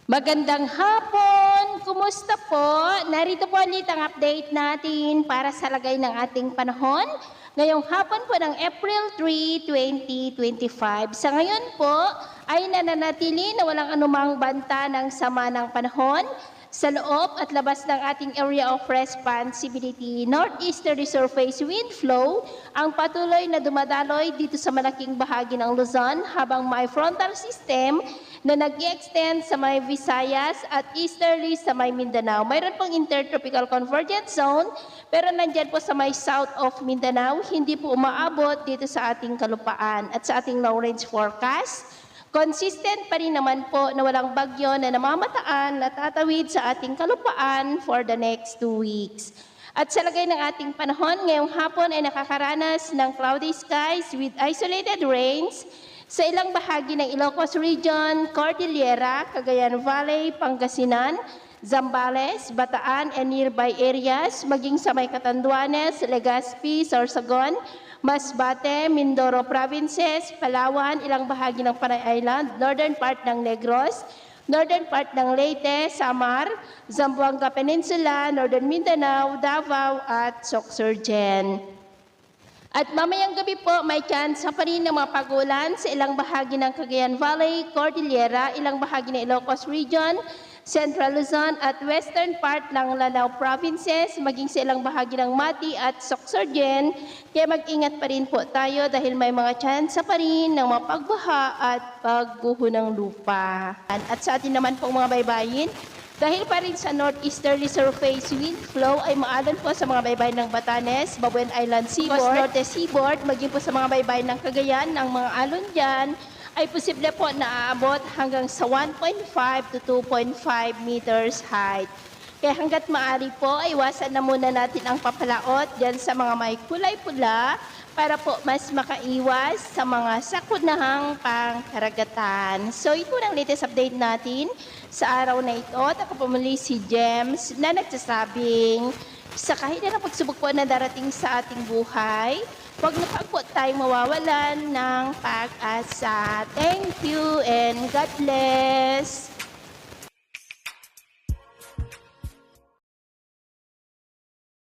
Magandang hapon! Kumusta po? Narito po ulit ang update natin para sa lagay ng ating panahon. Ngayong hapon po ng April 3, 2025. Sa ngayon po ay nananatili na walang anumang banta ng sama ng panahon sa loob at labas ng ating area of responsibility. Northeasterly surface wind flow ang patuloy na dumadaloy dito sa malaking bahagi ng Luzon habang may frontal system na nag-extend sa may Visayas at easterly sa may Mindanao. Mayroon pong intertropical convergence zone, pero nandyan po sa may south of Mindanao, hindi po umaabot dito sa ating kalupaan at sa ating long-range forecast. Consistent pa rin naman po na walang bagyo na namamataan at tatawid sa ating kalupaan for the next 2 weeks. At sa lagay ng ating panahon, ngayong hapon ay nakakaranas ng cloudy skies with isolated rains sa ilang bahagi ng Ilocos Region, Cordillera, Cagayan Valley, Pangasinan, Zambales, Bataan, and nearby areas, maging sa may Catanduanes, Legazpi, Sorsogon, Masbate, Mindoro Provinces, Palawan, ilang bahagi ng Panay Island, northern part ng Negros, northern part ng Leyte, Samar, Zamboanga Peninsula, Northern Mindanao, Davao, at Sorsogon. At mamayang gabi po, may chance pa rin ng mga pagulan sa ilang bahagi ng Cagayan Valley, Cordillera, ilang bahagi ng Ilocos Region, Central Luzon at western part ng Lanao Provinces, maging sa ilang bahagi ng Mati at Sorsogon. Kaya mag-ingat pa rin po tayo dahil may mga chance pa rin ng mga pagbaha at pagguho ng lupa. At sa atin naman pong mga baybayin, dahil pa rin sa northeasterly surface wind flow ay maalon po sa mga baybayin ng Batanes, Babuyan Island Seaboard, Norte Seaboard, maging po sa mga baybayin ng Cagayan, ang mga alon dyan ay posible po na aabot hanggang sa 1.5 to 2.5 meters height. Kaya hanggat maaari po, ay iwasan na muna natin ang papalaot dyan sa mga may kulay pula para po mas makaiwas sa mga sakunahang pangkaragatan. So ito ang latest update natin sa araw na ito. At ako po muli si James na nagsasabing sa kahit na pagsubok po na darating sa ating buhay, huwag na po tayong mawawalan ng pag-asa. Thank you and God bless!